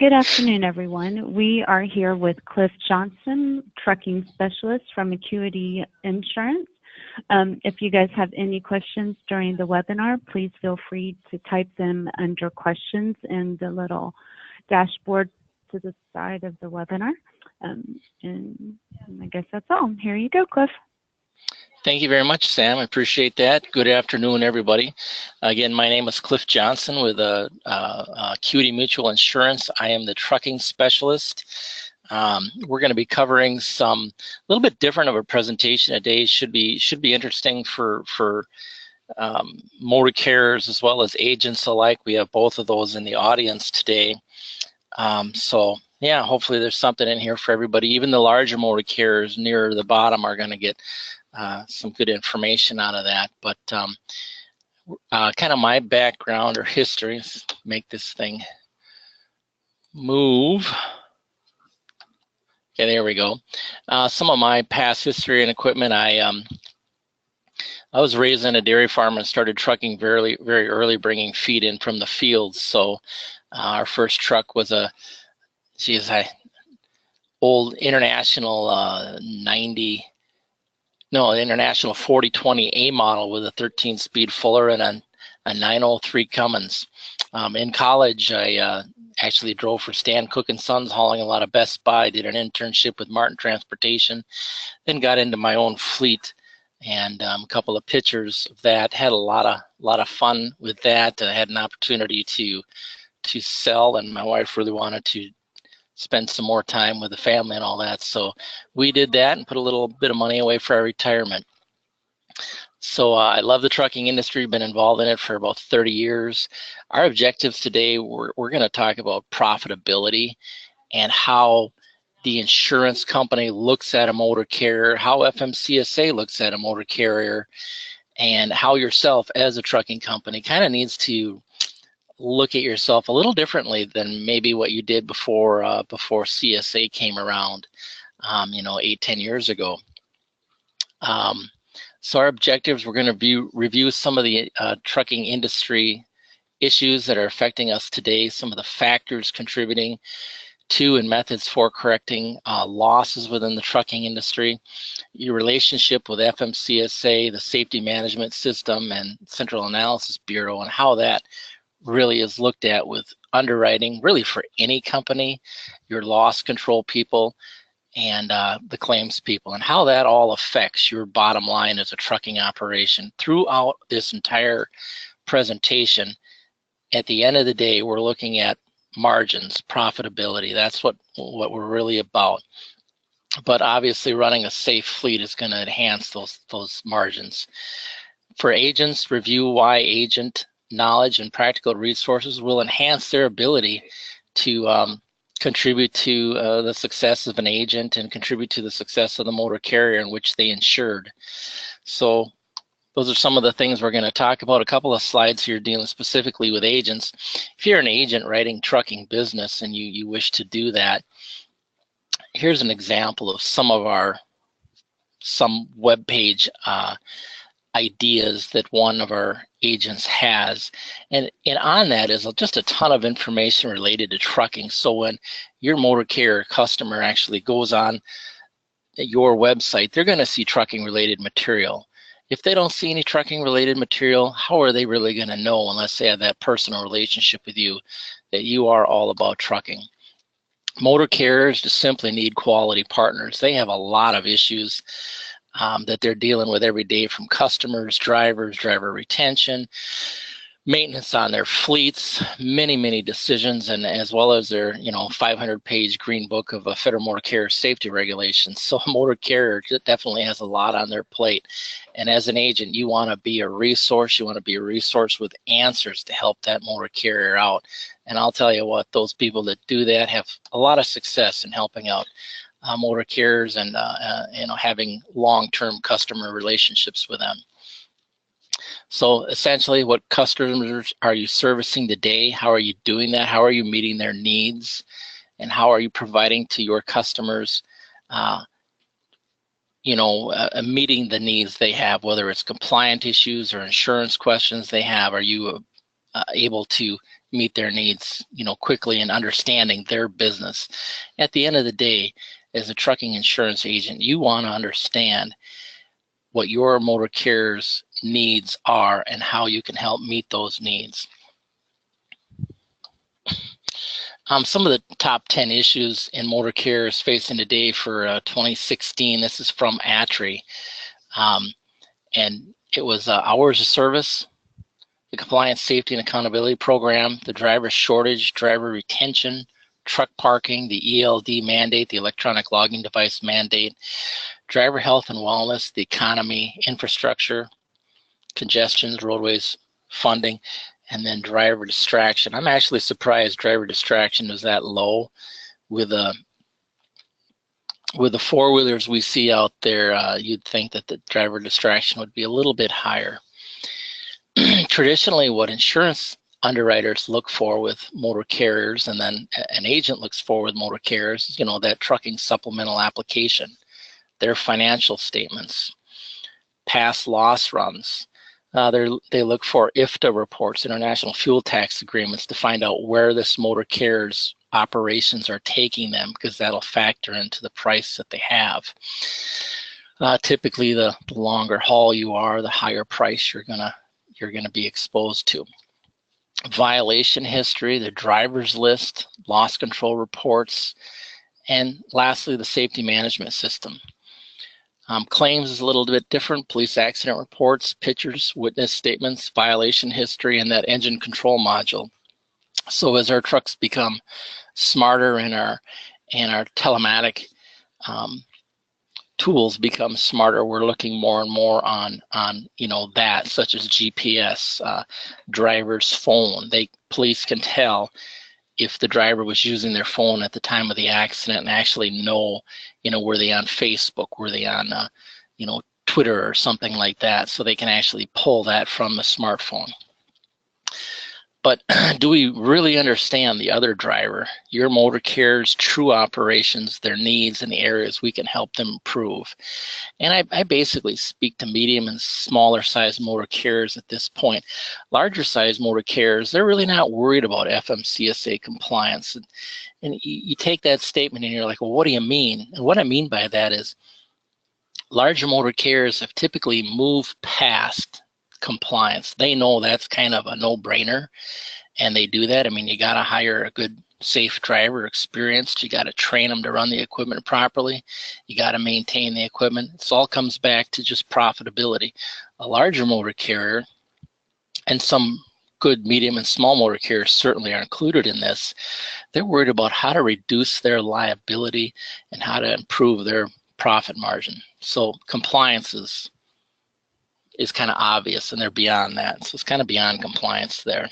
Good afternoon, everyone. We are here with Cliff Johnson, trucking specialist from Acuity Insurance. If you guys have any questions during the webinar, please feel free to type them under questions in the little dashboard to the side of the webinar. And I guess that's all. Here you go, Cliff. Thank you very much, Sam. I appreciate that. Good afternoon, everybody. Again, my name is Cliff Johnson with Acuity Mutual Insurance. I am the trucking specialist. We're going to be covering some a little bit different of a presentation today. Should be interesting for motor carriers as well as agents alike. We have both of those in the audience today. So yeah, hopefully there's something in here for everybody. Even the larger motor carriers near the bottom are going to get some good information out of that. But kind of my background or history, let's make this thing move. Okay, there we go. Some of my past history and equipment. I was raised in a dairy farm and started trucking very early, bringing feed in from the fields. So our first truck was a, old International International 4020A model with a 13-speed Fuller and a 903 Cummins. In college, I actually drove for Stan Cook and Sons, hauling a lot of Best Buy, did an internship with Martin Transportation, then got into my own fleet, and a couple of pictures of that. Had a lot of fun with that. I had an opportunity to sell, and my wife really wanted to spend some more time with the family and all that. So we did that and put a little bit of money away for our retirement. So I love the trucking industry, been involved in it for about 30 years. Our objectives today, we're going to talk about profitability and how the insurance company looks at a motor carrier, how FMCSA looks at a motor carrier, and how yourself as a trucking company kind of needs to look at yourself a little differently than maybe what you did before CSA came around, 8-10 years ago. So our objectives, we're going to review some of the trucking industry issues that are affecting us today, some of the factors contributing to and methods for correcting losses within the trucking industry, your relationship with FMCSA, the Safety Management System, and Central Analysis Bureau, and how that really is looked at with underwriting, really for any company, your loss control people, and the claims people, and how that all affects your bottom line as a trucking operation. Throughout this entire presentation, at the end of the day, we're looking at margins, profitability. That's what we're really about. But obviously running a safe fleet is going to enhance those margins. For agents, review why agent knowledge and practical resources will enhance their ability to contribute to the success of an agent and contribute to the success of the motor carrier in which they insured. So those are some of the things we're going to talk about. A couple of slides here dealing specifically with agents. If you're an agent writing trucking business and you wish to do that, here's an example of some web page ideas that one of our agents has, and on that is just a ton of information related to trucking. So when your motor carrier customer actually goes on your website, they're going to see trucking related material. If they don't see any trucking related material, how are they really going to know, unless they have that personal relationship with you, that you are all about trucking? Motor carriers just simply need quality partners. They have a lot of issues that they're dealing with every day, from customers, drivers, driver retention, maintenance on their fleets, many decisions, and as well as their 500-page green book of federal motor carrier safety regulations. So a motor carrier definitely has a lot on their plate. And as an agent, you want to be a resource. You want to be a resource with answers to help that motor carrier out. And I'll tell you what, those people that do that have a lot of success in helping out motor carriers and having long-term customer relationships with them. So essentially, what customers are you servicing today? How are you doing that? How are you meeting their needs? And how are you providing to your customers, meeting the needs they have, whether it's compliant issues or insurance questions they have? Are you able to meet their needs, quickly and understanding their business. At the end of the day, as a trucking insurance agent, you want to understand what your motor carrier's needs are and how you can help meet those needs. Some of the top 10 issues in motor carriers facing today for 2016, this is from Acuity, and it was hours of service, the compliance, safety, and accountability program, the driver shortage, driver retention, truck parking, the ELD mandate, the electronic logging device mandate, driver health and wellness, the economy, infrastructure, congestions, roadways, funding, and then driver distraction. I'm actually surprised driver distraction was that low. With the four-wheelers we see out there, you'd think that the driver distraction would be a little bit higher. Traditionally, what insurance underwriters look for with motor carriers, and then an agent looks for with motor carriers, is, that trucking supplemental application, their financial statements, past loss runs. They look for IFTA reports, international fuel tax agreements, to find out where this motor carrier's operations are taking them, because that'll factor into the price that they have. Typically, the longer haul you are, the higher price you're gonna be exposed to. Violation history, the driver's list, loss control reports, and lastly, the safety management system. Claims is a little bit different: police accident reports, pictures, witness statements, violation history, and that engine control module. So as our trucks become smarter and our telematic tools become smarter, we're looking more and more on that, such as GPS, driver's phone. Police can tell if the driver was using their phone at the time of the accident and actually know, were they on Facebook, were they on Twitter or something like that, so they can actually pull that from the smartphone. But do we really understand the other driver, your motor carrier's true operations, their needs, and the areas we can help them improve? And I basically speak to medium and smaller size motor carriers at this point. Larger size motor carriers, they're really not worried about FMCSA compliance. And you take that statement and you're like, well, what do you mean? And what I mean by that is larger motor carriers have typically moved past compliance. They know that's kind of a no-brainer, and they do that. I mean, you got to hire a good, safe driver, experienced. You got to train them to run the equipment properly. You got to maintain the equipment. It all comes back to just profitability. A larger motor carrier, and some good medium and small motor carriers certainly are included in this, they're worried about how to reduce their liability and how to improve their profit margin. So compliance is kind of obvious, and they're beyond that. So it's kind of beyond compliance there.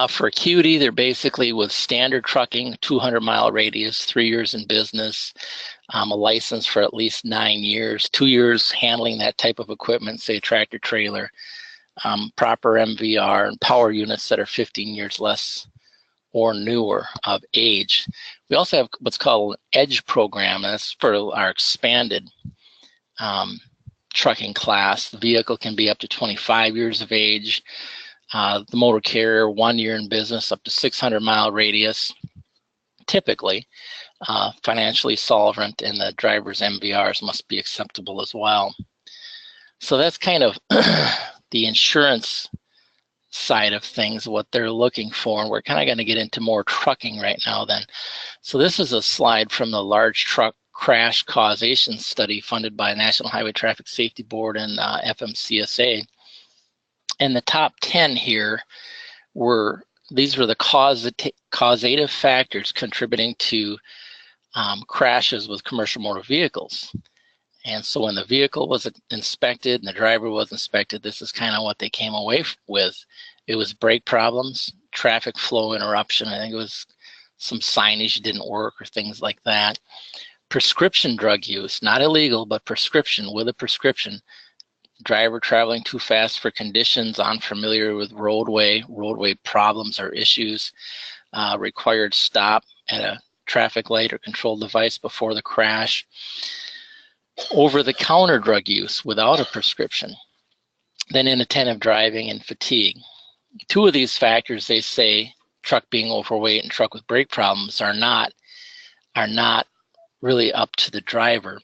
For Acuity, they're basically with standard trucking, 200-mile radius, 3 years in business, a license for at least 9 years, 2 years handling that type of equipment, say a tractor trailer, proper MVR, and power units that are 15 years less or newer of age. We also have what's called an EDGE program, and that's for our expanded trucking class. The vehicle can be up to 25 years of age. The motor carrier, 1 year in business, up to 600-mile radius, typically financially solvent, and the driver's MVRs must be acceptable as well. So that's kind of the insurance side of things, what they're looking for, and we're kind of going to get into more trucking right now then. So this is a slide from the large truck crash causation study funded by National Highway Traffic Safety Board and FMCSA. And the top 10 here these were the causative factors contributing to crashes with commercial motor vehicles. And so when the vehicle was inspected and the driver was inspected, this is kind of what they came away with. It was brake problems, traffic flow interruption. I think it was some signage didn't work or things like that. Prescription drug use, not illegal, but prescription, with a prescription. Driver traveling too fast for conditions, unfamiliar with roadway problems or issues, required stop at a traffic light or control device before the crash. Over-the-counter drug use without a prescription. Then inattentive driving and fatigue. Two of these factors, they say, truck being overweight and truck with brake problems, are not really up to the driver.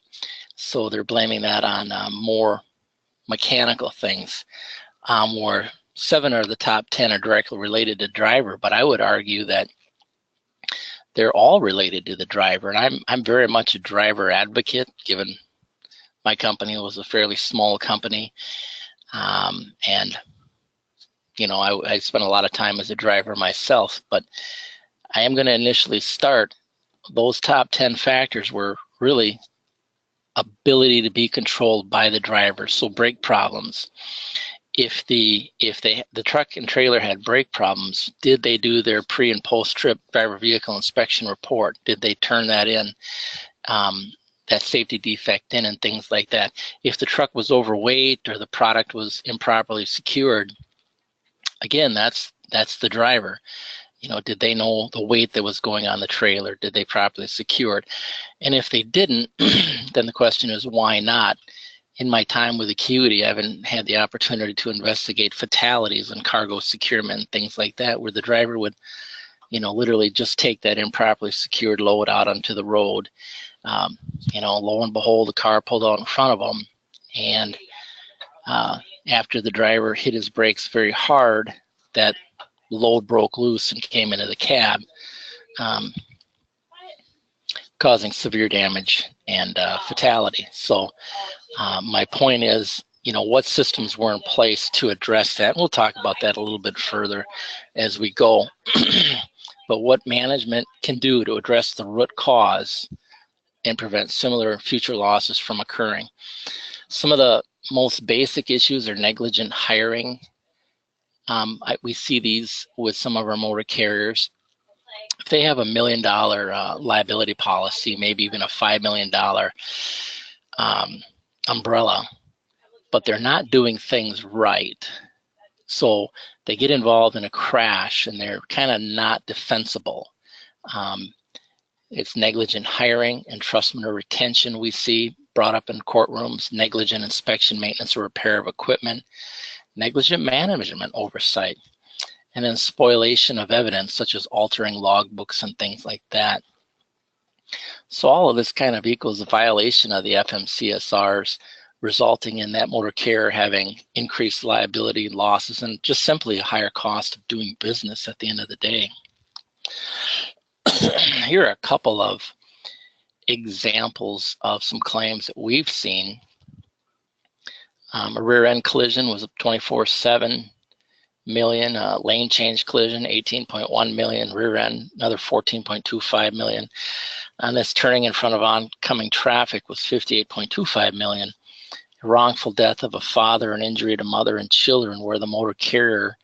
So they're blaming that on more mechanical things, where 7 out of the top 10 are directly related to driver. But I would argue that they're all related to the driver. And I'm very much a driver advocate, given my company was a fairly small company. And, you know, I spent a lot of time as a driver myself. But I am going to initially start, those top 10 factors were really ability to be controlled by the driver. So brake problems. If the truck and trailer had brake problems, did they do their pre and post trip driver vehicle inspection report? Did they turn that in, that safety defect in, and things like that? If the truck was overweight or the product was improperly secured, again, that's the driver. You know, did they know the weight that was going on the trailer? Did they properly secure it? And if they didn't, then the question is, why not? In my time with Acuity, I haven't had the opportunity to investigate fatalities and cargo securement and things like that, where the driver would, you know, literally just take that improperly secured load out onto the road. You know, lo and behold, the car pulled out in front of them, and after the driver hit his brakes very hard, that load broke loose and came into the cab, causing severe damage and fatality. So my point is, you know, what systems were in place to address that? We'll talk about that a little bit further as we go. But what management can do to address the root cause and prevent similar future losses from occurring. Some of the most basic issues are negligent hiring. We see these with some of our motor carriers. If they have $1 million liability policy, maybe even a $5 million umbrella, but they're not doing things right, so they get involved in a crash and they're kind of not defensible. It's negligent hiring, entrustment or retention we see brought up in courtrooms, negligent inspection, maintenance, or repair of equipment, negligent management oversight, and then spoliation of evidence, such as altering logbooks and things like that. So all of this kind of equals a violation of the FMCSRs, resulting in that motor carrier having increased liability, losses, and just simply a higher cost of doing business at the end of the day. Here are a couple of examples of some claims that we've seen. A rear end collision was $24.7 million, lane change collision, $18.1 million, rear end, another $14.25 million. And this turning in front of oncoming traffic was $58.25 million. A wrongful death of a father and injury to mother and children, where the motor carrier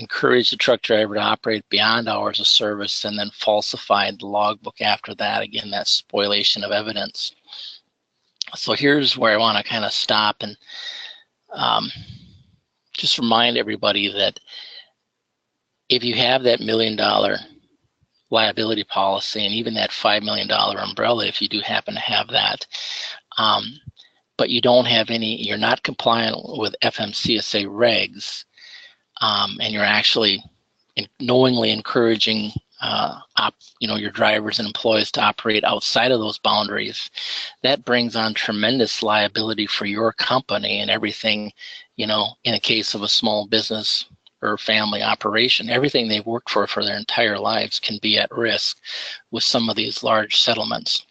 encouraged the truck driver to operate beyond hours of service and then falsified the logbook after that. Again, that spoliation of evidence. So here's where I want to kind of stop and just remind everybody that if you have that $1 million liability policy and even that $5 million umbrella, if you do happen to have that, but you don't have any, you're not compliant with FMCSA regs, and you're actually knowingly encouraging your drivers and employees to operate outside of those boundaries, that brings on tremendous liability for your company and everything. You know, in a case of a small business or family operation, everything they've worked for their entire lives can be at risk with some of these large settlements,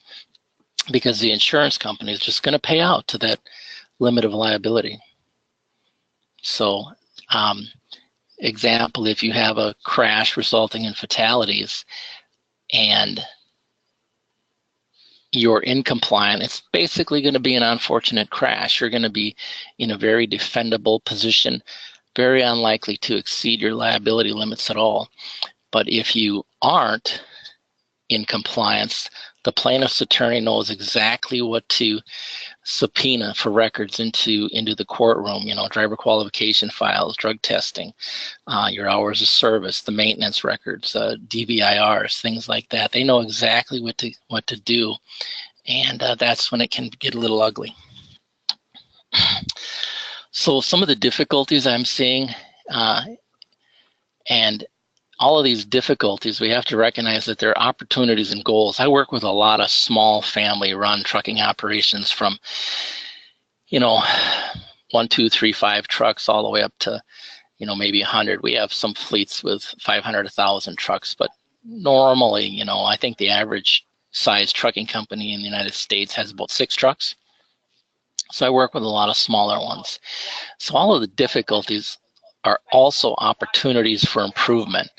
because the insurance company is just going to pay out to that limit of liability. So, example, if you have a crash resulting in fatalities and you're incompliant, it's basically going to be an unfortunate crash. You're going to be in a very defendable position, very unlikely to exceed your liability limits at all. But if you aren't in compliance, the plaintiff's attorney knows exactly what to subpoena for records into the courtroom, you know, driver qualification files, drug testing, your hours of service, the maintenance records, DVIRs, things like that. They know exactly what to do, and that's when it can get a little ugly. So some of the difficulties I'm seeing And all of these difficulties, we have to recognize that there are opportunities and goals. I work with a lot of small family-run trucking operations from, 1, 2, 3, 5 trucks all the way up to, maybe 100. We have some fleets with 500, 1,000 trucks, but normally, I think the average size trucking company in the United States has about 6 trucks. So I work with a lot of smaller ones. So all of the difficulties are also opportunities for improvement.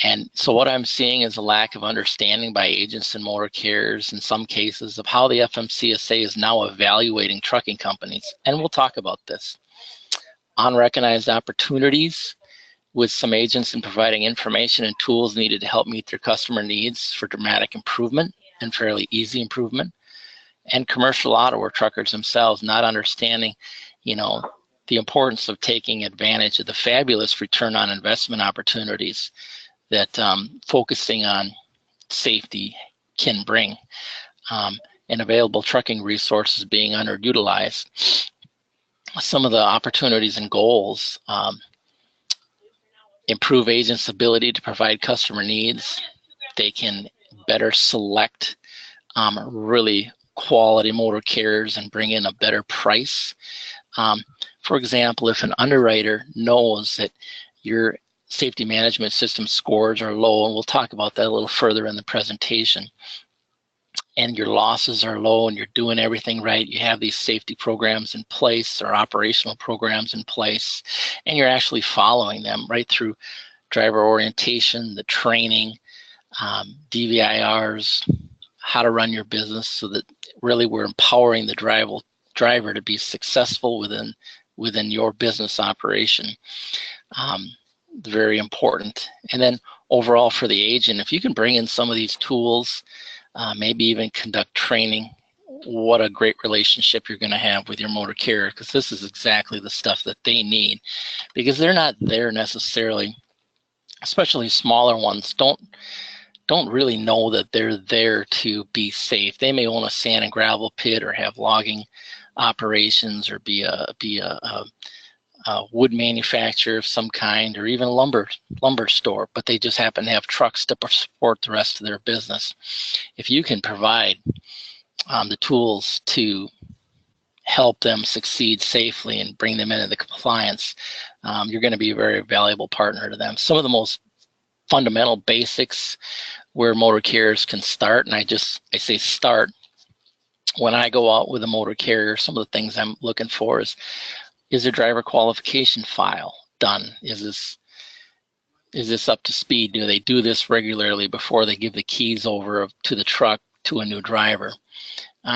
And so what I'm seeing is a lack of understanding by agents and motor carriers in some cases of how the FMCSA is now evaluating trucking companies. And we'll talk about this. Unrecognized opportunities with some agents in providing information and tools needed to help meet their customer needs for dramatic improvement and fairly easy improvement. And commercial auto or truckers themselves not understanding, the importance of taking advantage of the fabulous return on investment opportunities that focusing on safety can bring, and available trucking resources being underutilized. Some of the opportunities and goals: improve agents' ability to provide customer needs. They can better select really quality motor carriers and bring in a better price. For example, if an underwriter knows that your safety management system scores are low, and we'll talk about that a little further in the presentation, and your losses are low and you're doing everything right, you have these safety programs in place or operational programs in place, and you're actually following them right through driver orientation, the training, DVIRs, how to run your business, so that really we're empowering the driver to be successful within your business operation. Very important. And then overall for the agent, if you can bring in some of these tools, maybe even conduct training, what a great relationship you're going to have with your motor carrier, because this is exactly the stuff that they need, because they're not there necessarily, especially smaller ones, don't really know that they're there to be safe. They may own a sand and gravel pit or have logging operations or be a wood manufacturer of some kind, or even a lumber store, but they just happen to have trucks to support the rest of their business. If you can provide the tools to help them succeed safely and bring them into the compliance, you're going to be a very valuable partner to them. Some of the most fundamental basics where motor carriers can start, and I say start, when I go out with a motor carrier, some of the things I'm looking for is their driver qualification file done? Is this up to speed? Do they do this regularly before they give the keys over to the truck to a new driver?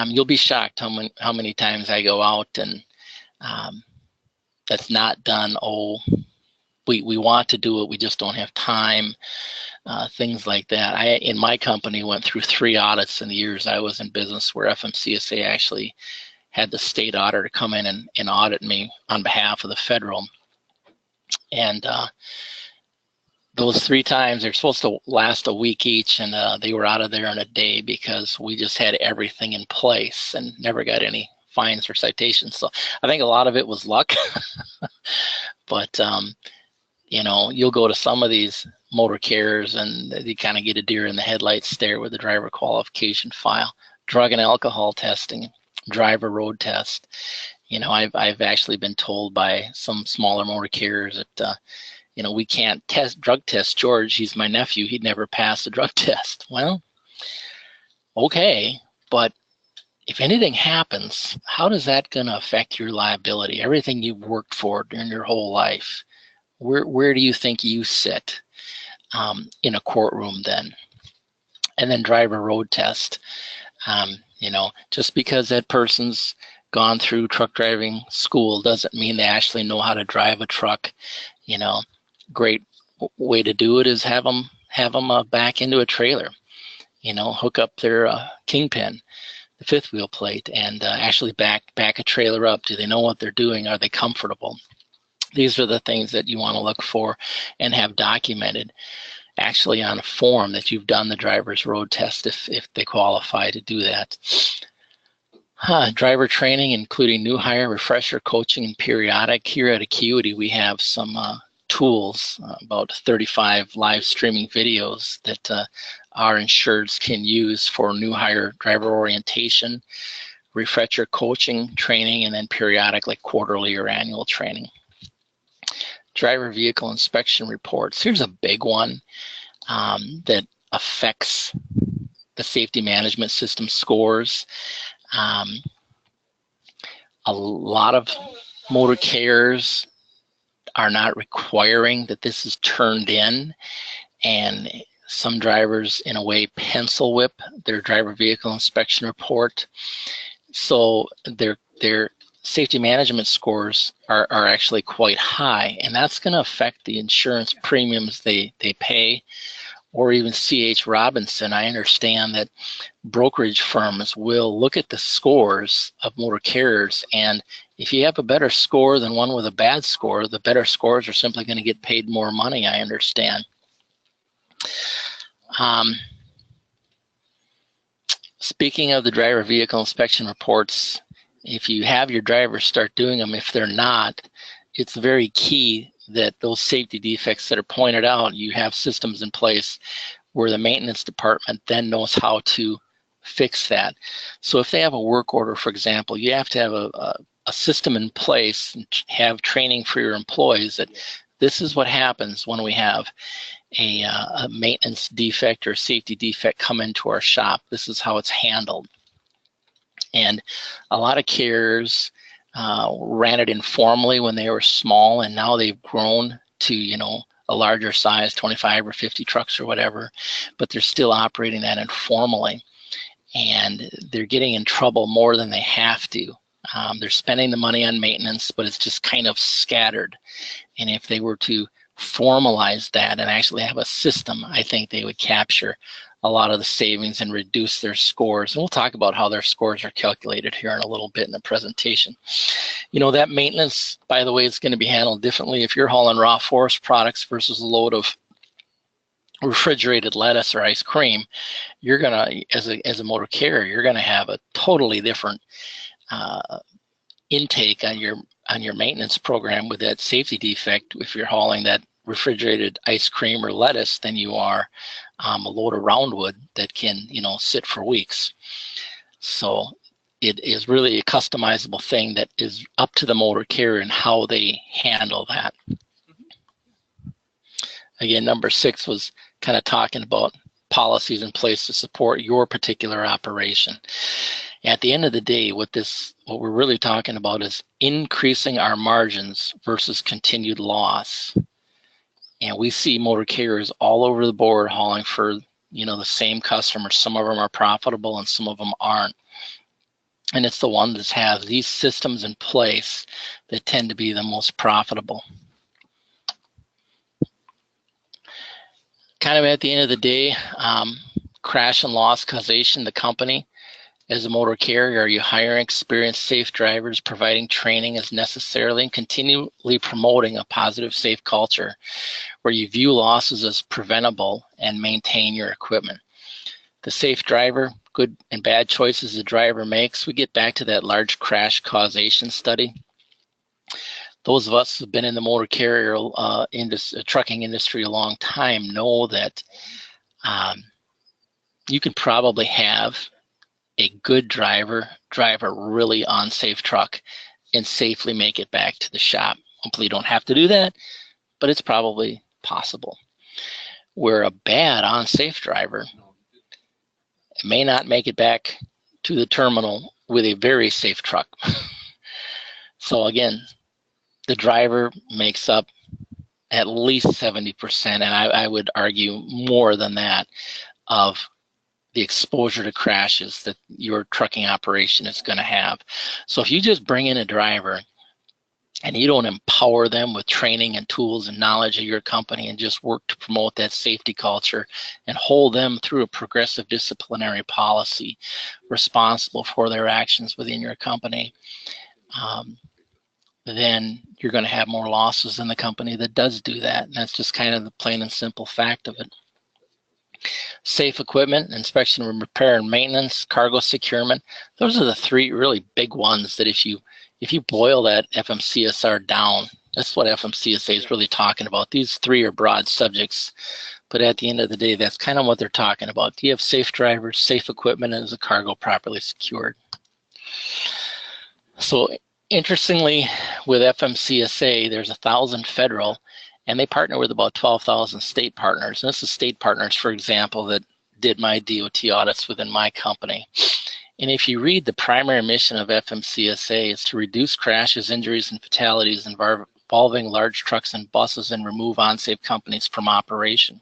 You'll be shocked how many times I go out and that's not done. Oh, we want to do it, we just don't have time. Things like that. I, in my company, went through 3 audits in the years I was in business, where FMCSA actually had the state auditor come in and audit me on behalf of the federal. And those 3 times, they're supposed to last a week each, and they were out of there in a day because we just had everything in place and never got any fines or citations. So I think a lot of it was luck. But you'll go to some of these motor carriers and you kind of get a deer in the headlights stare with the driver qualification file, drug and alcohol testing, driver road test. I've actually been told by some smaller motor carriers that we can't drug test George. He's my nephew. He'd never pass a drug test. Well, okay, but if anything happens, how is that going to affect your liability? Everything you've worked for during your whole life. Where do you think you sit in a courtroom then? And then driver road test. Just because that person's gone through truck driving school doesn't mean they actually know how to drive a truck. Great way to do it is have them back into a trailer. Hook up their kingpin, the 5th wheel plate, and actually back a trailer up. Do they know what they're doing? Are they comfortable? These are the things that you want to look for and have documented actually on a form that you've done the driver's road test if they qualify to do that. Driver training, including new hire, refresher, coaching, and periodic. Here at Acuity, we have some tools, about 35 live streaming videos that our insureds can use for new hire driver orientation, refresher coaching, training, and then periodic, like quarterly or annual training. Driver vehicle inspection reports. Here's a big one that affects the safety management system scores. A lot of motor carriers are not requiring that this is turned in, and some drivers in a way pencil whip their driver vehicle inspection report. So their safety management scores are actually quite high, and that's going to affect the insurance premiums they pay. Or even C.H. Robinson, I understand that brokerage firms will look at the scores of motor carriers, and if you have a better score than one with a bad score, the better scores are simply going to get paid more money, I understand. Speaking of the driver vehicle inspection reports, if you have your drivers start doing them, if they're not, it's very key that those safety defects that are pointed out, you have systems in place where the maintenance department then knows how to fix that. So if they have a work order, for example, you have to have a system in place and have training for your employees that this is what happens when we have a maintenance defect or safety defect come into our shop. This is how it's handled. And a lot of carriers ran it informally when they were small, and now they've grown to, you know, a larger size, 25 or 50 trucks or whatever, but they're still operating that informally, and they're getting in trouble more than they have to. They're spending the money on maintenance, but it's just kind of scattered. And if they were to formalize that and actually have a system, I think they would capture a lot of the savings and reduce their scores. And we'll talk about how their scores are calculated here in a little bit in the presentation. You know, that maintenance, by the way, is going to be handled differently if you're hauling raw forest products versus a load of refrigerated lettuce or ice cream. You're gonna, as a motor carrier, you're gonna have a totally different intake on your maintenance program with that safety defect if you're hauling that refrigerated ice cream or lettuce than you are a load of roundwood that can, you know, sit for weeks. So it is really a customizable thing that is up to the motor carrier and how they handle that. Again, number 6 was kind of talking about policies in place to support your particular operation. At the end of the day, what we're really talking about is increasing our margins versus continued loss. And we see motor carriers all over the board hauling for, you know, the same customers. Some of them are profitable and some of them aren't. And it's the ones that have these systems in place that tend to be the most profitable. Kind of at the end of the day, crash and loss causation, the company. As a motor carrier, are you hiring experienced, safe drivers, providing training as necessary, and continually promoting a positive, safe culture where you view losses as preventable and maintain your equipment? The safe driver, good and bad choices the driver makes. We get back to that large crash causation study. Those of us who've been in the motor carrier trucking industry a long time know that you can probably have a good driver drive a really unsafe truck and safely make it back to the shop. Hopefully you don't have to do that, but it's probably possible. Where a bad unsafe driver may not make it back to the terminal with a very safe truck. So again, the driver makes up at least 70%, and I would argue more than that, of the exposure to crashes that your trucking operation is going to have. So if you just bring in a driver and you don't empower them with training and tools and knowledge of your company and just work to promote that safety culture and hold them through a progressive disciplinary policy responsible for their actions within your company, then you're going to have more losses than the company that does do that. And that's just kind of the plain and simple fact of it. Safe equipment, inspection, repair, and maintenance, cargo securement. Those are the 3 really big ones that if you boil that FMCSR down, That's what FMCSA is really talking about. These three are broad subjects, but at the end of the day, that's kind of what they're talking about. Do you have safe drivers, safe equipment, and is the cargo properly secured? So interestingly, with FMCSA, there's 1,000 federal, and they partner with about 12,000 state partners. And this is state partners, for example, that did my DOT audits within my company. And if you read the primary mission of FMCSA is to reduce crashes, injuries, and fatalities involving large trucks and buses and remove unsafe companies from operation.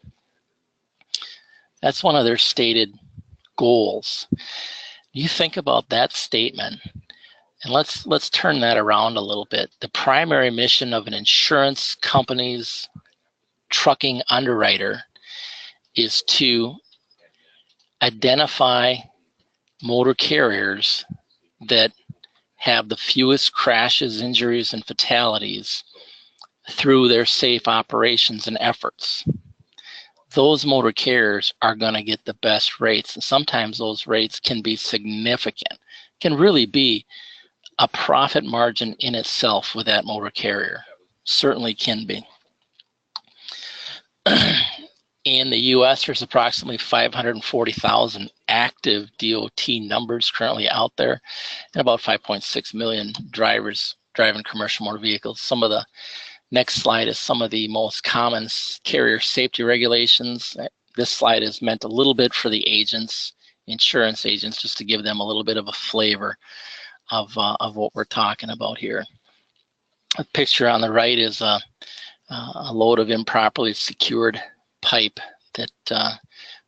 That's one of their stated goals. You think about that statement, and let's turn that around a little bit. The primary mission of an insurance company's trucking underwriter is to identify motor carriers that have the fewest crashes, injuries, and fatalities through their safe operations and efforts. Those motor carriers are going to get the best rates. And sometimes those rates can be significant, can really be a profit margin in itself with that motor carrier. Certainly can be. In the U.S., there's approximately 540,000 active DOT numbers currently out there, and about 5.6 million drivers driving commercial motor vehicles. Some of the next slide is some of the most common carrier safety regulations. This slide is meant a little bit for the agents, insurance agents, just to give them a little bit of a flavor of what we're talking about here. A picture on the right is a load of improperly secured pipe that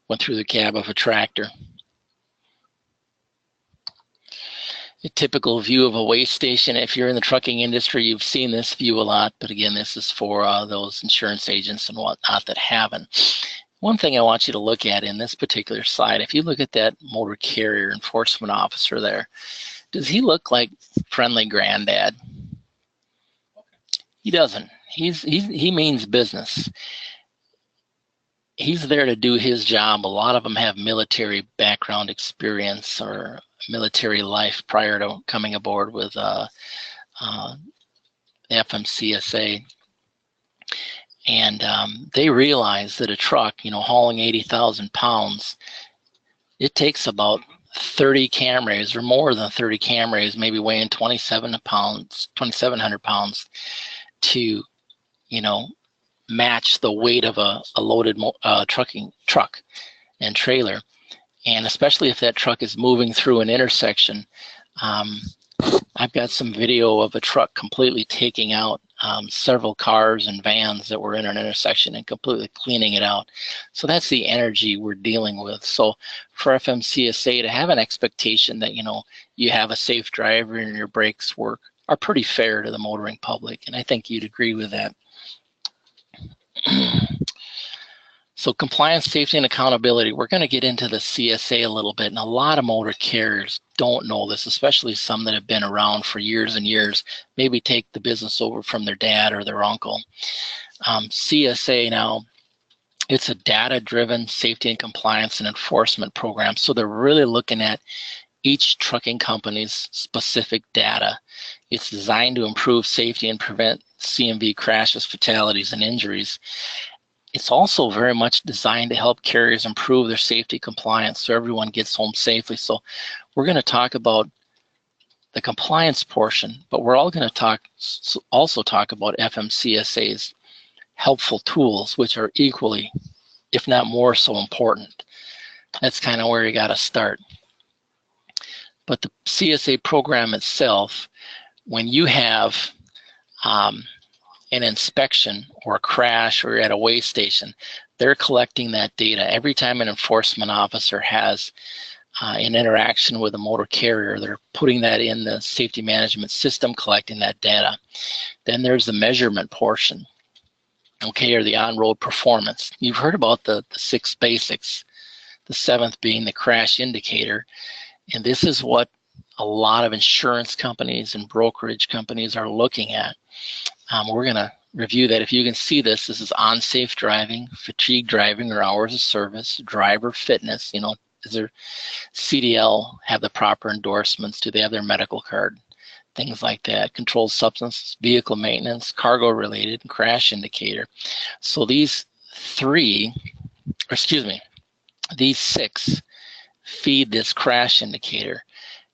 went through the cab of a tractor. A typical view of a weigh station. If you're in the trucking industry, you've seen this view a lot, but again, this is for those insurance agents and whatnot that haven't. One thing I want you to look at in this particular slide, if you look at that motor carrier enforcement officer there, does he look like friendly granddad? He doesn't. He means business. He's there to do his job. A lot of them have military background experience or military life prior to coming aboard with FMCSA. And they realize that a truck, hauling 80,000 pounds, it takes about 30 Camrys or more than 30 Camrys, maybe weighing 2,700 pounds to, match the weight of a loaded truck and trailer. And especially if that truck is moving through an intersection. I've got some video of a truck completely taking out several cars and vans that were in an intersection and completely cleaning it out. So that's the energy we're dealing with. So for FMCSA to have an expectation that, you have a safe driver and your brakes work are pretty fair to the motoring public. And I think you'd agree with that. So compliance, safety, and accountability. We're going to get into the CSA a little bit, and a lot of motor carriers don't know this, especially some that have been around for years and years, maybe take the business over from their dad or their uncle. CSA now, it's a data-driven safety and compliance and enforcement program. So they're really looking at each trucking company's specific data. It's designed to improve safety and prevent CMV crashes, fatalities, and injuries. It's also very much designed to help carriers improve their safety compliance so everyone gets home safely. So we're going to talk about the compliance portion, but we're all going to also talk about FMCSA's helpful tools, which are equally, if not more so important. That's kind of where you got to start. But the CSA program itself, when you have an inspection or a crash or at a weigh station, they're collecting that data. Every time an enforcement officer has an interaction with a motor carrier, they're putting that in the safety management system, collecting that data. Then there's the measurement portion, okay, or the on-road performance. You've heard about the 6 basics, the 7th being the crash indicator. And this is what a lot of insurance companies and brokerage companies are looking at. We're going to review that. If you can see this is unsafe driving, fatigue driving or hours of service, driver fitness, does their CDL have the proper endorsements? Do they have their medical card? things like that, controlled substance, vehicle maintenance, cargo related, and crash indicator. So these six feed this crash indicator.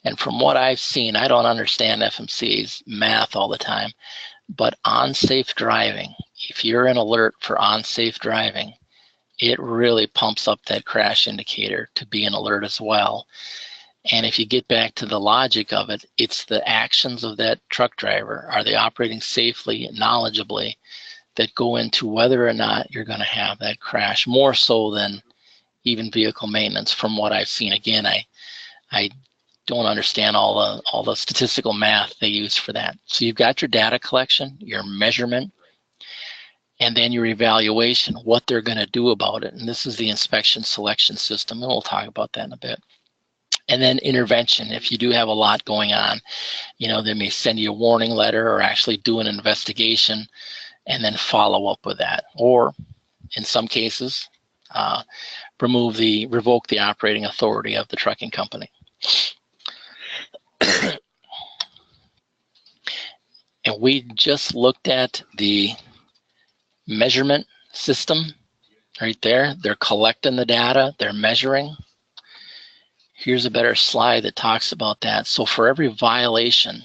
And from what I've seen, I don't understand FMCA's math all the time, but unsafe driving, if you're an alert for unsafe driving, it really pumps up that crash indicator to be an alert as well. And if you get back to the logic of it, it's the actions of that truck driver. Are they operating safely and knowledgeably that go into whether or not you're going to have that crash, more so than even vehicle maintenance from what I've seen. Again, I don't understand all the statistical math they use for that. So you've got your data collection, your measurement, and then your evaluation, what they're going to do about it. And this is the inspection selection system, and we'll talk about that in a bit. And then intervention. If you do have a lot going on, they may send you a warning letter or actually do an investigation and then follow up with that. Or in some cases, revoke the operating authority of the trucking company. And we just looked at the measurement system right there. They're collecting the data, they're measuring. Here's a better slide that talks about that. So for every violation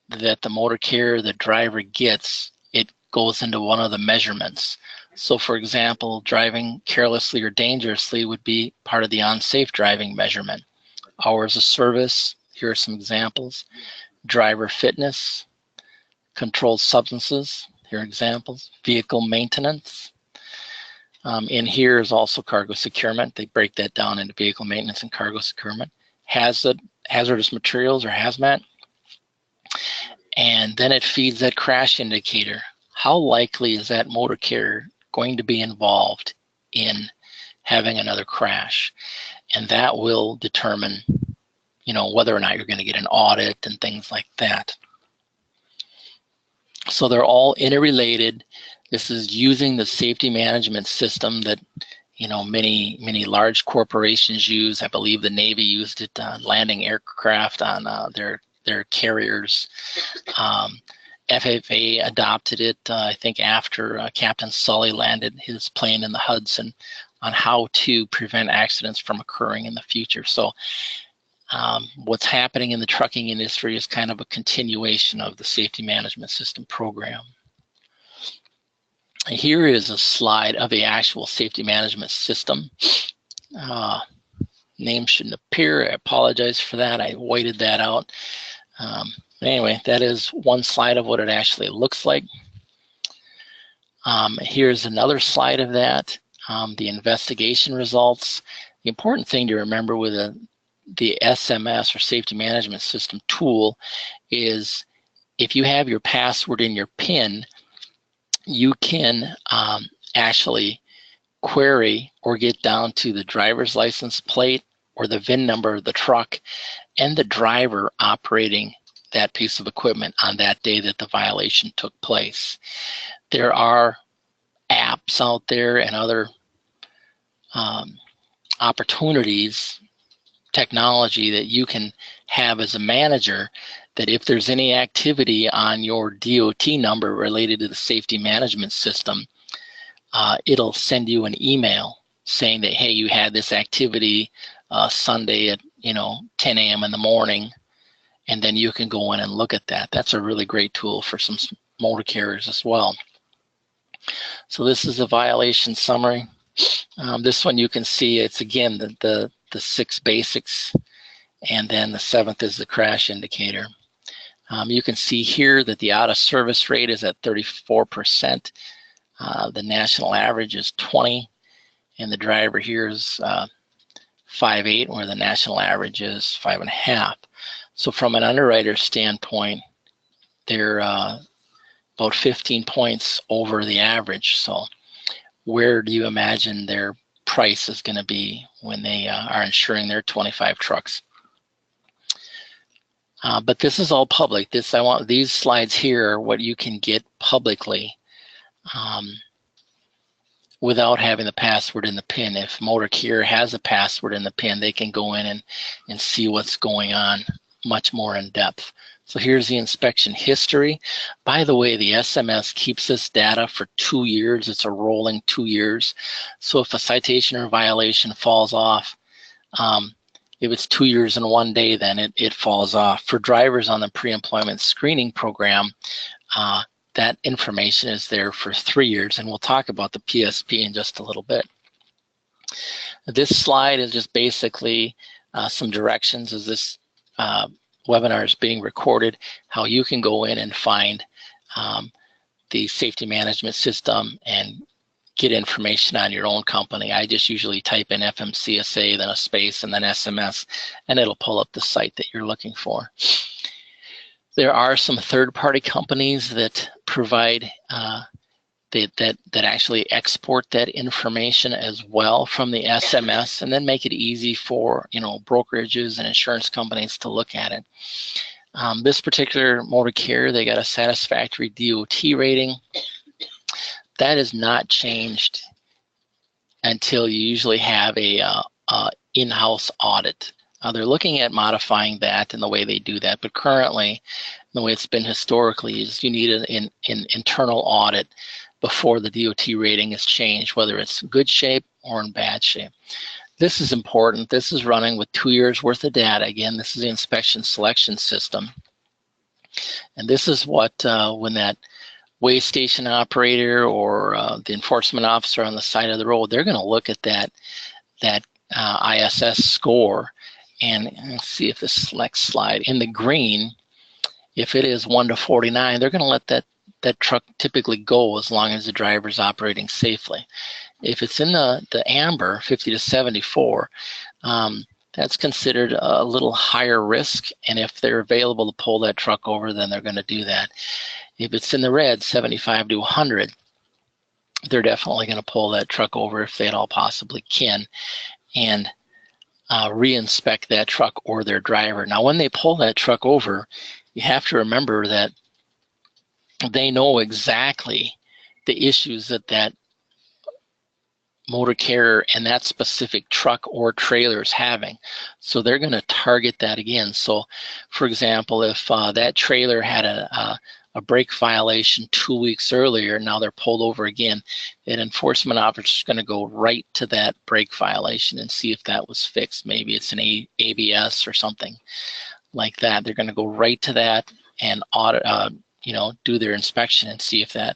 that the motor carrier, the driver gets, it goes into one of the measurements. So for example, driving carelessly or dangerously would be part of the unsafe driving measurement. Hours of service, here are some examples. Driver fitness, controlled substances, here are examples. Vehicle maintenance. In here is also cargo securement. They break that down into vehicle maintenance and cargo securement. Hazardous materials or hazmat. And then it feeds that crash indicator. How likely is that motor carrier going to be involved in having another crash? And that will determine, whether or not you're going to get an audit and things like that. So they're all interrelated. This is using the safety management system that, many large corporations use. I believe the Navy used it on landing aircraft on their carriers. FAA adopted it, I think, after Captain Sully landed his plane in the Hudson, on how to prevent accidents from occurring in the future. So what's happening in the trucking industry is kind of a continuation of the safety management system program. Here is a slide of the actual safety management system. Name shouldn't appear. I apologize for that. I whited that out. Anyway, that is one slide of what it actually looks like. Here's another slide of that. The investigation results. The important thing to remember with the SMS or safety management system tool is if you have your password and your PIN, you can actually query or get down to the driver's license plate or the VIN number of the truck and the driver operating that piece of equipment on that day that the violation took place. There are apps out there and other opportunities, technology that you can have as a manager, that if there's any activity on your DOT number related to the safety management system, it'll send you an email saying that, hey, you had this activity Sunday at 10 a.m. in the morning, and then you can go in and look at that. That's a really great tool for some motor carriers as well. So this is a violation summary. This one you can see, it's again the 6 basics, and then the 7th is the crash indicator. You can see here that the out of service rate is at 34%. The national average is 20, and the driver here is 5.8, where the national average is 5.5. So from an underwriter standpoint, they're about 15 points over the average. So where do you imagine their price is going to be when they are insuring their 25 trucks? But this is all public. These slides here are what you can get publicly without having the password and the PIN. If motor carrier has a password and the PIN, they can go in and see what's going on much more in depth. So here's the inspection history. By the way, the SMS keeps this data for 2 years. It's a rolling 2 years. So if a citation or violation falls off, if it's 2 years and 1 day, then it falls off. For drivers on the pre-employment screening program, that information is there for 3 years, and we'll talk about the PSP in just a little bit. This slide is just basically some directions as this webinar is being recorded, how you can go in and find the safety management system and get information on your own company. I just usually type in FMCSA, then a space, and then SMS, and it'll pull up the site that you're looking for. There are some third-party companies that provide that actually export that information as well from the SMS, and then make it easy for brokerages and insurance companies to look at it. This particular motor carrier, they got a satisfactory DOT rating. That is not changed until you usually have a in-house audit. They're looking at modifying that and the way they do that, but currently, the way it's been historically is you need an internal audit before the DOT rating is changed, whether it's good shape or in bad shape. This is important. This is running with 2 years worth of data. Again, this is the inspection selection system. And this is what, when that weigh station operator or the enforcement officer on the side of the road, they're going to look at that ISS score. And let's see if this next slide, in the green, if it is 1 to 49, they're going to let that truck typically go as long as the driver's operating safely. If it's in the amber, 50 to 74, that's considered a little higher risk, and if they're available to pull that truck over, then they're going to do that. If it's in the red, 75 to 100, they're definitely going to pull that truck over if they at all possibly can, and re-inspect that truck or their driver. Now, when they pull that truck over, you have to remember that they know exactly the issues that motor carrier and that specific truck or trailer is having. So they're going to target that again. So, for example, if that trailer had a brake violation 2 weeks earlier, now they're pulled over again, an enforcement officer is going to go right to that brake violation and see if that was fixed. Maybe it's an ABS or something like that. They're going to go right to that and audit, do their inspection and see if that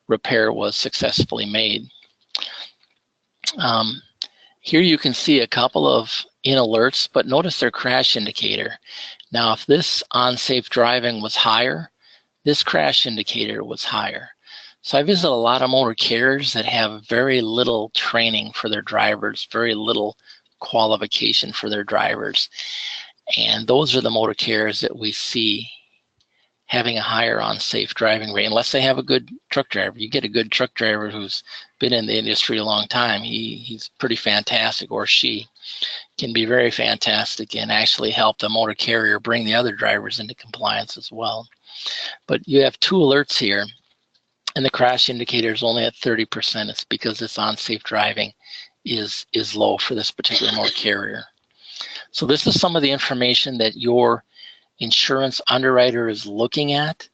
repair was successfully made. Here you can see a couple of alerts, but notice their crash indicator. Now, if this unsafe driving was higher, this crash indicator was higher. So I visit a lot of motor carriers that have very little training for their drivers, very little qualification for their drivers. And those are the motor carriers that we see having a higher unsafe driving rate, unless they have a good truck driver. You get a good truck driver who's been in the industry a long time, he's pretty fantastic, or she can be very fantastic and actually help the motor carrier bring the other drivers into compliance as well. But you have 2 alerts here, and the crash indicator is only at 30%. It's because this unsafe driving is low for this particular motor carrier. So this is some of the information that your insurance underwriter is looking at,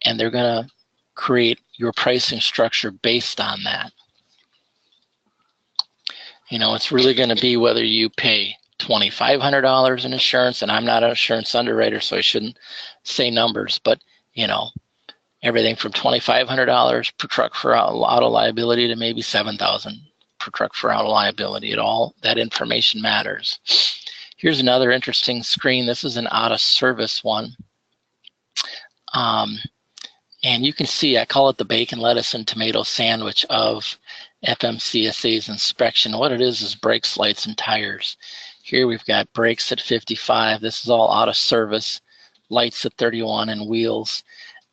and they're going to create your pricing structure based on that. It's really going to be whether you pay $2,500 in insurance, and I'm not an insurance underwriter, so I shouldn't say numbers, but everything from $2,500 per truck for auto liability to maybe $7,000 per truck for auto liability. That information matters. Here's another interesting screen. This is an out-of-service one. And you can see, I call it the bacon, lettuce, and tomato sandwich of FMCSA's inspection. What it is brakes, lights, and tires. Here we've got brakes at 55. This is all out of service. Lights at 31 and wheels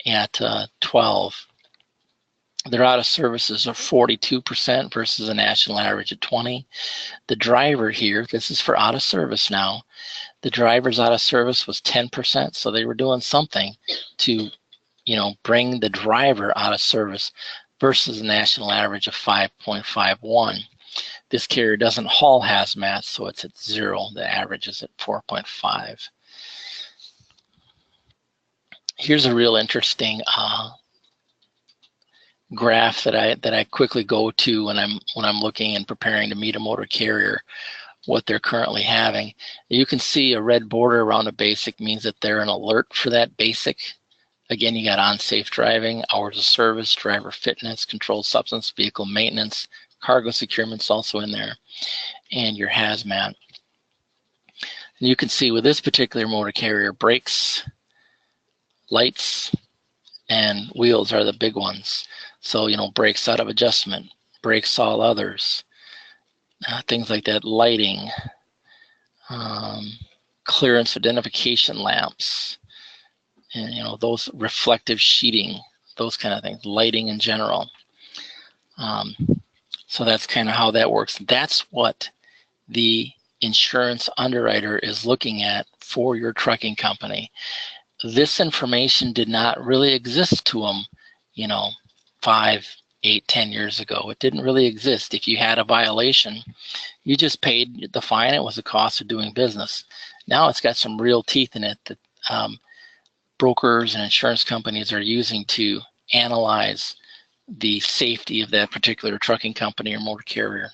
at 12. Their out of services are 42% versus a national average of 20. The driver here, this is for out of service now, the driver's out of service was 10%, so they were doing something to, bring the driver out of service versus a national average of 5.51. This carrier doesn't haul hazmat, so it's at 0. The average is at 4.5. Here's a real interesting graph that I quickly go to when I'm looking and preparing to meet a motor carrier, what they're currently having. You can see a red border around a basic means that they're an alert for that basic. Again, you got unsafe driving, hours of service, driver fitness, controlled substance, vehicle maintenance, cargo securement's also in there, and your hazmat. And you can see with this particular motor carrier, brakes, lights, and wheels are the big ones. So, brakes out of adjustment, brakes all others, things like that, lighting, clearance identification lamps, and those reflective sheeting, those kind of things, lighting in general. So that's kind of how that works. That's what the insurance underwriter is looking at for your trucking company. This information did not really exist to them, 5, 8, 10 years ago. It didn't really exist. If you had a violation, you just paid the fine. It was the cost of doing business. Now it's got some real teeth in it that brokers and insurance companies are using to analyze the safety of that particular trucking company or motor carrier.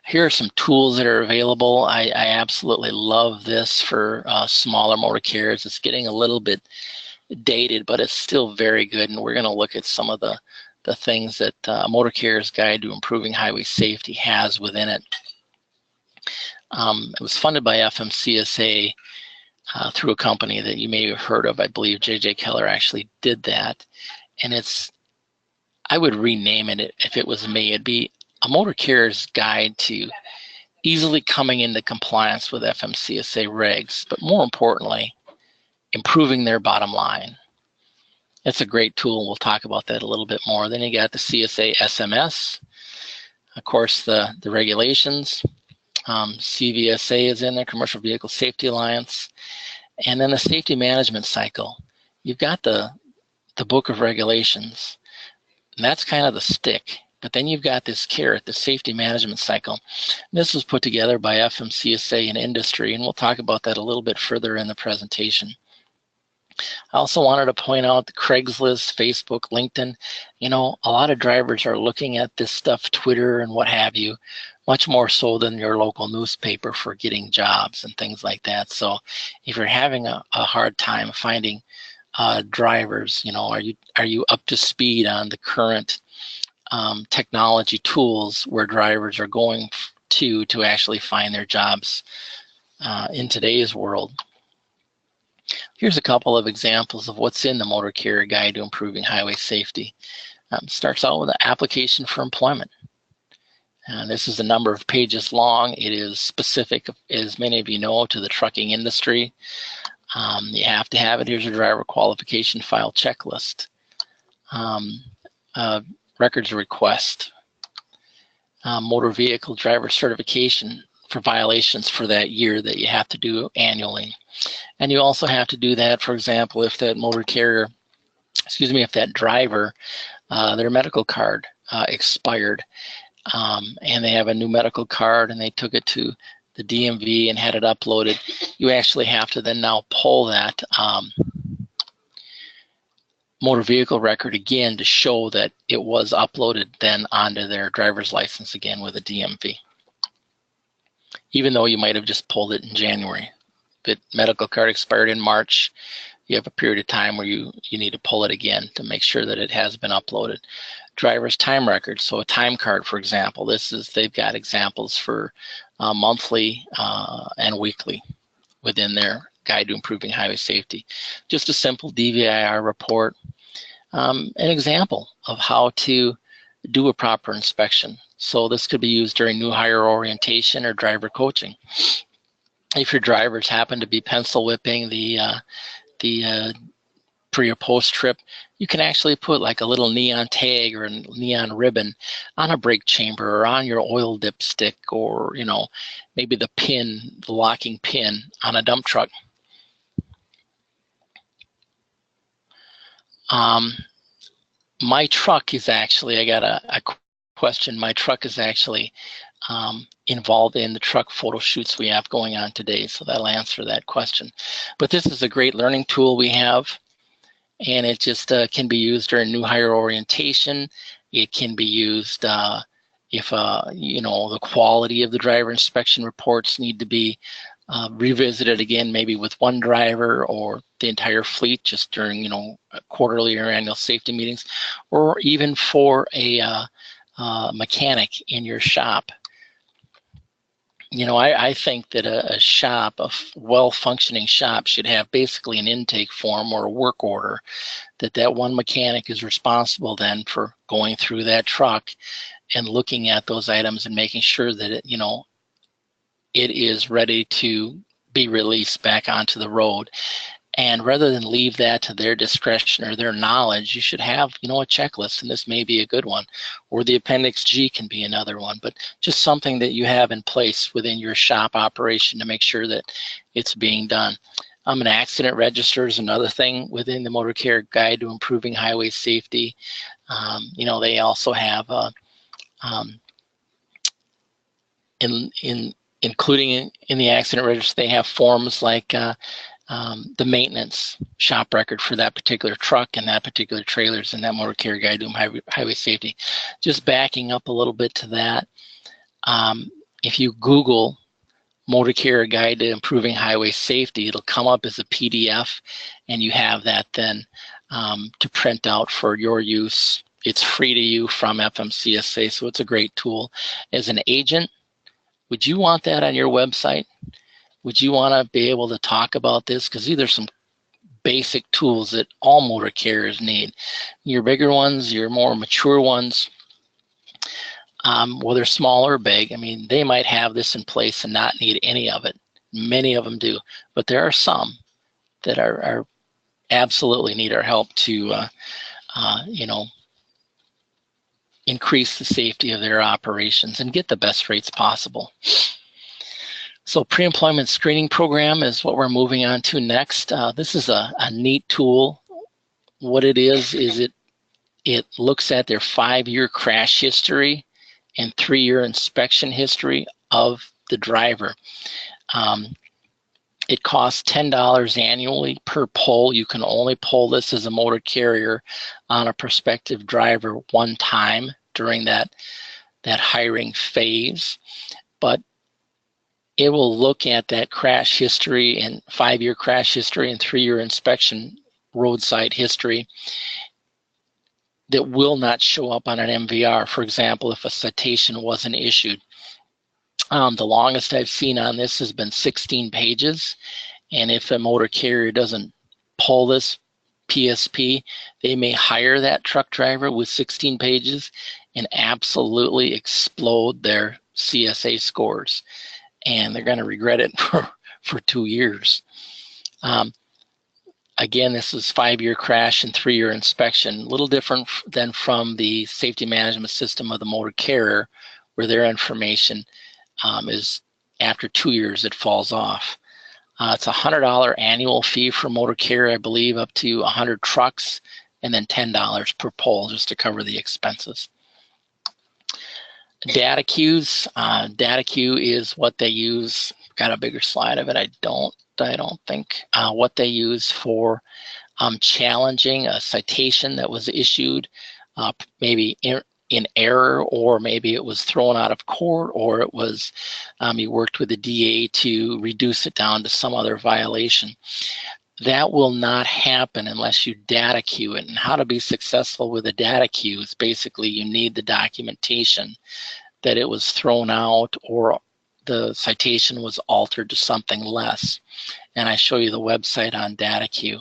Here are some tools that are available. I absolutely love this for smaller motor carriers. It's getting a little bit dated, but it's still very good. And we're going to look at some of the things that Motor Carrier's Guide to Improving Highway Safety has within it. It was funded by FMCSA through a company that you may have heard of. I believe J.J. Keller actually did that. And I would rename it if it was me. It'd be a Motor Carrier's Guide to easily coming into compliance with FMCSA regs, but more importantly, improving their bottom line. It's a great tool. We'll talk about that a little bit more. Then you got the CSA SMS, of course, the regulations. CVSA is in there, Commercial Vehicle Safety Alliance, and then the safety management cycle. You've got the book of regulations, and that's kind of the stick. But then you've got this carrot, the safety management cycle. This was put together by FMCSA and industry, and we'll talk about that a little bit further in the presentation. I also wanted to point out the Craigslist, Facebook, LinkedIn. A lot of drivers are looking at this stuff, Twitter and what have you, much more so than your local newspaper for getting jobs and things like that. So if you're having a hard time finding drivers, are you up to speed on the current technology tools where drivers are going to actually find their jobs in today's world? Here's a couple of examples of what's in the Motor Carrier Guide to Improving Highway Safety. Starts out with an application for employment. This is a number of pages long. It is specific, as many of you know, to the trucking industry. You have to have it. Here's your driver qualification file checklist. Records request. Motor vehicle driver certification for violations for that year that you have to do annually. And you also have to do that, for example, if that motor carrier, if that driver, their medical card expired, and they have a new medical card and they took it to the DMV and had it uploaded, you actually have to then now pull that motor vehicle record again to show that it was uploaded then onto their driver's license again with a DMV. Even though you might have just pulled it in January. If the medical card expired in March, you have a period of time where you need to pull it again to make sure that it has been uploaded. Driver's time record, so a time card, for example. They've got examples for monthly and weekly within their Guide to Improving Highway Safety. Just a simple DVIR report, an example of how to do a proper inspection. So this could be used during new hire orientation or driver coaching. If your drivers happen to be pencil whipping the pre or post trip, you can actually put like a little neon tag or a neon ribbon on a brake chamber or on your oil dipstick, or maybe the locking pin on a dump truck. My truck is actually, I got a question. My truck is actually involved in the truck photo shoots we have going on today. So that'll answer that question. But this is a great learning tool we have, and it just can be used during new hire orientation. It can be used if the quality of the driver inspection reports need to be revisited again, maybe with one driver or the entire fleet, just during quarterly or annual safety meetings, or even for a mechanic in your shop. I think that a shop, a well-functioning shop, should have basically an intake form or a work order that one mechanic is responsible then for going through that truck and looking at those items and making sure that it is ready to be released back onto the road. And rather than leave that to their discretion or their knowledge, you should have, a checklist, and this may be a good one, or the Appendix G can be another one, but just something that you have in place within your shop operation to make sure that it's being done. An accident register is another thing within the Motor Carrier Guide to Improving Highway Safety. They also have, including in the accident register, they have forms like the maintenance shop record for that particular truck and that particular trailers in that Motor Carrier Guide to Highway Safety. Just backing up a little bit to that, if you Google Motor Carrier Guide to Improving Highway Safety, it'll come up as a PDF, and you have that then to print out for your use. It's free to you from FMCSA, so it's a great tool. As an agent, would you want that on your website? Would you want to be able to talk about this? Because these are some basic tools that all motor carriers need. Your bigger ones, your more mature ones, whether small or big, they might have this in place and not need any of it. Many of them do. But there are some that are absolutely need our help to, increase the safety of their operations and get the best rates possible. So pre-employment screening program is what we're moving on to next. This is a neat tool. What it is it looks at their 5-year crash history and 3-year inspection history of the driver. It costs $10 annually per poll. You can only poll this as a motor carrier on a prospective driver one time during that hiring phase. But it will look at that crash history and 5-year crash history and 3-year inspection roadside history that will not show up on an MVR. For example, if a citation wasn't issued. The longest I've seen on this has been 16 pages. And if a motor carrier doesn't pull this PSP, they may hire that truck driver with 16 pages and absolutely explode their CSA scores. And they're going to regret it for 2 years. Again, this is 5-year crash and 3-year inspection. A little different than from the safety management system of the motor carrier, where their information is after 2 years it falls off. It's a $100 annual fee for motor carrier, I believe, up to 100 trucks, and then $10 per poll just to cover the expenses. Data queues. Data queue is what they use. Got a bigger slide of it. I don't think. What they use for challenging a citation that was issued, maybe in error, or maybe it was thrown out of court, or it was you worked with the DA to reduce it down to some other violation. That will not happen unless you data queue it. And how to be successful with a data queue is basically you need the documentation that it was thrown out or the citation was altered to something less. And I show you the website on data queue.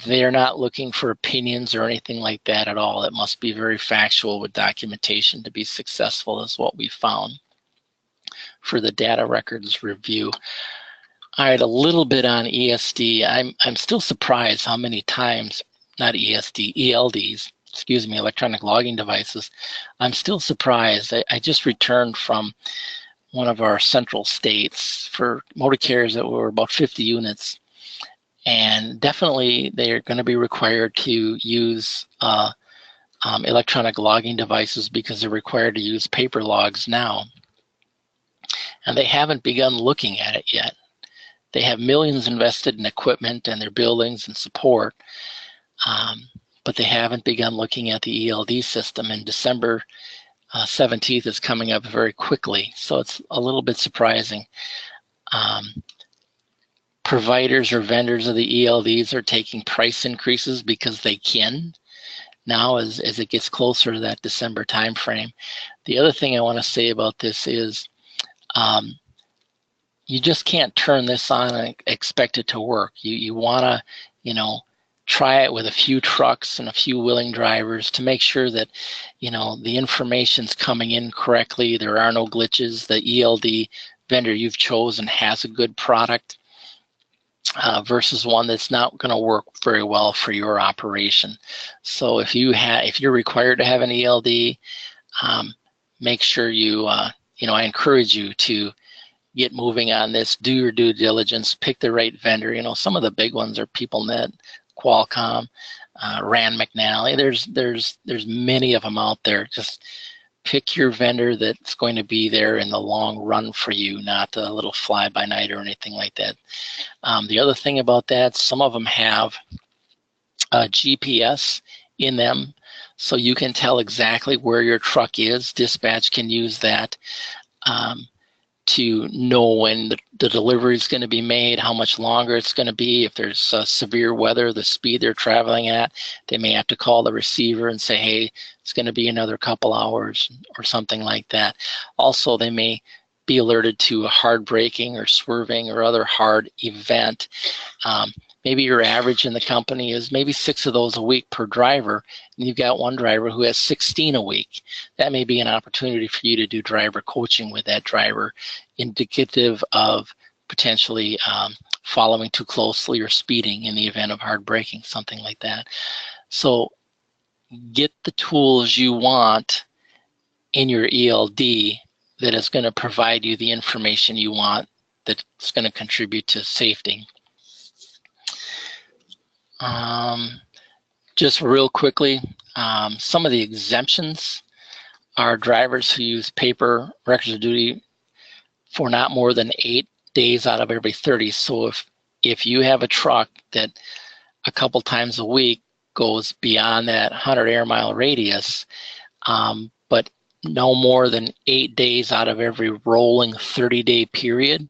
They're not looking for opinions or anything like that at all. It must be very factual with documentation to be successful, is what we found for the data records review. All right, a little bit on ESD. I'm still surprised how many times, not ESD, ELDs, excuse me, electronic logging devices. I'm still surprised. I just returned from one of our central states for motor carriers that were about 50 units. And definitely they're going to be required to use electronic logging devices because they're required to use paper logs now. And they haven't begun looking at it yet. They have millions invested in equipment and their buildings and support, but they haven't begun looking at the ELD system. And December 17th is coming up very quickly, so it's a little bit surprising. Providers or vendors of the ELDs are taking price increases because they can now as it gets closer to that December timeframe. The other thing I want to say about this is you just can't turn this on and expect it to work. You want to, try it with a few trucks and a few willing drivers to make sure that, the information's coming in correctly. There are no glitches. The ELD vendor you've chosen has a good product versus one that's not going to work very well for your operation. So if you're required to have an ELD, make sure you, I encourage you to get moving on this. Do your due diligence. Pick the right vendor. Some of the big ones are PeopleNet, Qualcomm, Rand McNally. There's many of them out there. Just pick your vendor that's going to be there in the long run for you, not a little fly-by-night or anything like that. The other thing about that, some of them have GPS in them, so you can tell exactly where your truck is. Dispatch can use that to know when the delivery is going to be made, how much longer it's going to be. If there's severe weather, the speed they're traveling at, they may have to call the receiver and say, hey, it's going to be another couple hours or something like that. Also, they may be alerted to a hard braking or swerving or other hard event. Maybe your average in the company is maybe 6 of those a week per driver, and you've got one driver who has 16 a week. That may be an opportunity for you to do driver coaching with that driver, indicative of potentially following too closely or speeding in the event of hard braking, something like that. So get the tools you want in your ELD that is going to provide you the information you want that's going to contribute to safety. Just real quickly, some of the exemptions are drivers who use paper records of duty for not more than 8 days out of every 30. So if you have a truck that a couple times a week goes beyond that 100 air mile radius, but no more than 8 days out of every rolling 30-day period,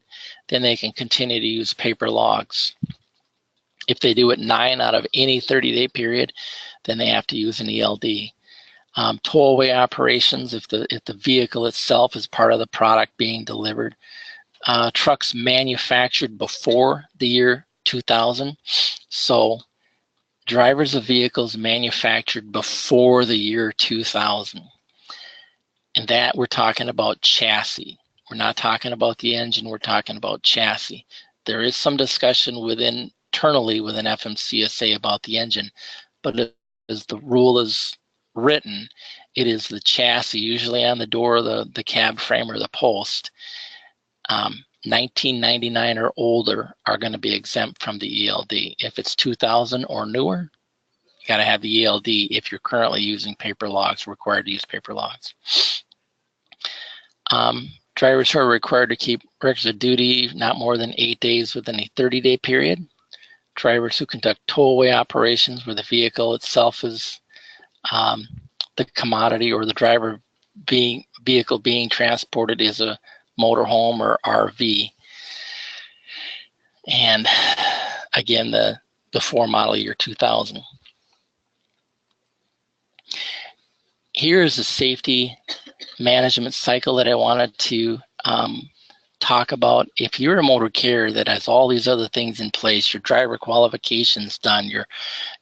then they can continue to use paper logs. If they do it 9 out of any 30-day period, then they have to use an ELD. Tow-away operations, if the vehicle itself is part of the product being delivered. Trucks manufactured before the year 2000. So drivers of vehicles manufactured before the year 2000. And that we're talking about chassis. We're not talking about the engine, we're talking about chassis. There is some discussion internally within FMCSA about the engine, but as the rule is written, it is the chassis, usually on the door of the cab frame or the post. 1999 or older are going to be exempt from the ELD. If it's 2000 or newer, you got to have the ELD if you're currently using paper logs, required to use paper logs. Drivers who are required to keep records of duty not more than 8 days within a 30-day period. Drivers who conduct tow-away operations where the vehicle itself is the commodity, or the vehicle being transported is a motorhome or RV. And again, the before model year 2000. Here's a safety management cycle that I wanted to talk about. If you're a motor carrier that has all these other things in place, your driver qualifications done, your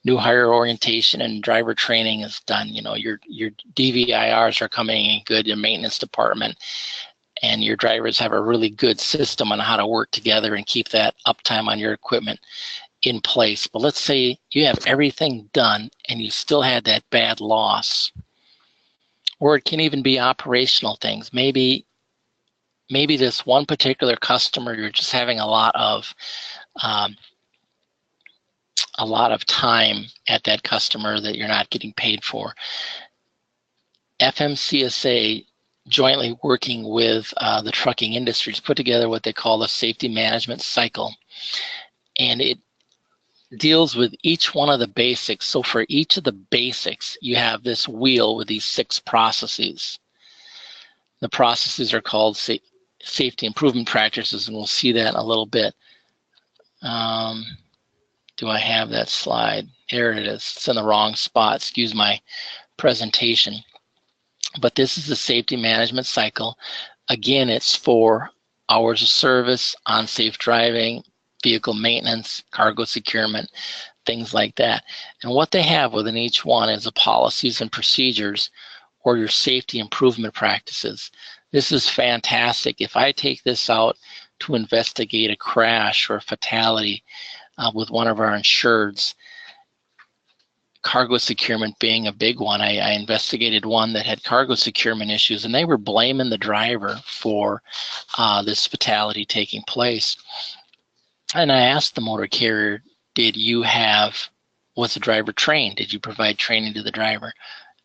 new hire orientation and driver training is done, your DVIRs are coming in good, your maintenance department, and your drivers have a really good system on how to work together and keep that uptime on your equipment in place. But let's say you have everything done and you still had that bad loss. Or it can even be operational things. Maybe this one particular customer you're just having a lot of a lot of time at that customer that you're not getting paid for. FMCSA, jointly working with the trucking industries, put together what they call the safety management cycle. And it deals with each one of the basics. So for each of the basics, you have this wheel with these 6 processes. The processes are called safety improvement practices, and we'll see that in a little bit. Do I have that slide? There it is. It's in the wrong spot. Excuse my presentation. But this is the safety management cycle. Again, it's for hours of service, unsafe driving, vehicle maintenance, cargo securement, things like that. And what they have within each one is the policies and procedures or your safety improvement practices. This is fantastic. If I take this out to investigate a crash or a fatality with one of our insureds, cargo securement being a big one, I investigated one that had cargo securement issues, and they were blaming the driver for this fatality taking place. And I asked the motor carrier, was the driver trained? Did you provide training to the driver?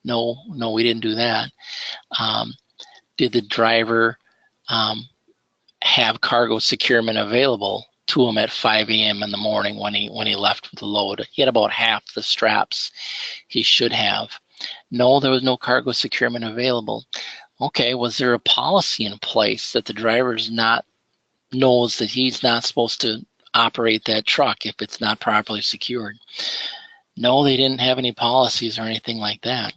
No, we didn't do that. Did the driver have cargo securement available to him at 5 a.m. in the morning when he left with the load? He had about half the straps he should have. No, there was no cargo securement available. Okay, was there a policy in place that the driver knows that he's not supposed to operate that truck if it's not properly secured? No, they didn't have any policies or anything like that.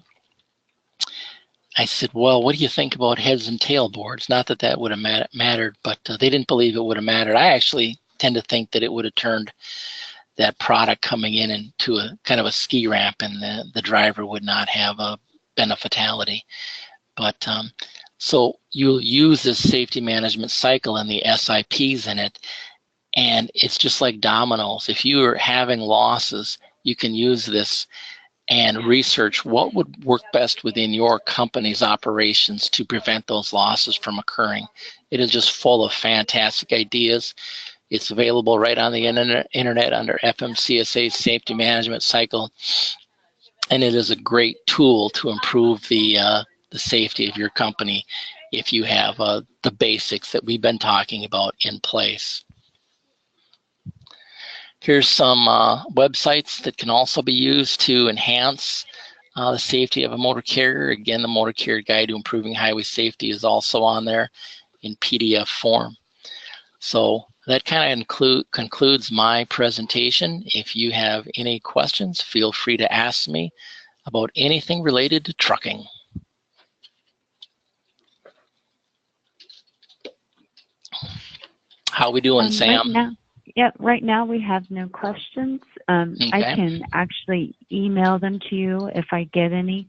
I said, well, what do you think about heads and tail boards? Not that that would have mattered, but they didn't believe it would have mattered. I actually tend to think that it would have turned that product coming in into a kind of a ski ramp, and the driver would not have been a fatality. But so you'll use this safety management cycle and the SIPs in it, and it's just like dominoes. If you are having losses, you can use this and research what would work best within your company's operations to prevent those losses from occurring. It is just full of fantastic ideas. It's available right on the internet under FMCSA's Safety Management Cycle, and it is a great tool to improve the safety of your company if you have the basics that we've been talking about in place. Here's some websites that can also be used to enhance the safety of a motor carrier. Again, the Motor Carrier Guide to Improving Highway Safety is also on there in PDF form. So that kind of concludes my presentation. If you have any questions, feel free to ask me about anything related to trucking. How we doing, Sam? Right now we have no questions. Okay. I can actually email them to you if I get any.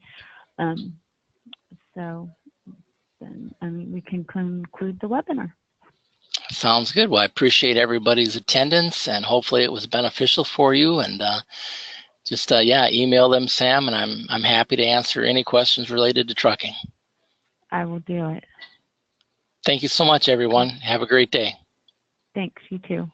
So then we can conclude the webinar. Sounds good. Well, I appreciate everybody's attendance, and hopefully it was beneficial for you. And just email them, Sam, and I'm happy to answer any questions related to trucking. I will do it. Thank you so much, everyone. Have a great day. Thanks. You too.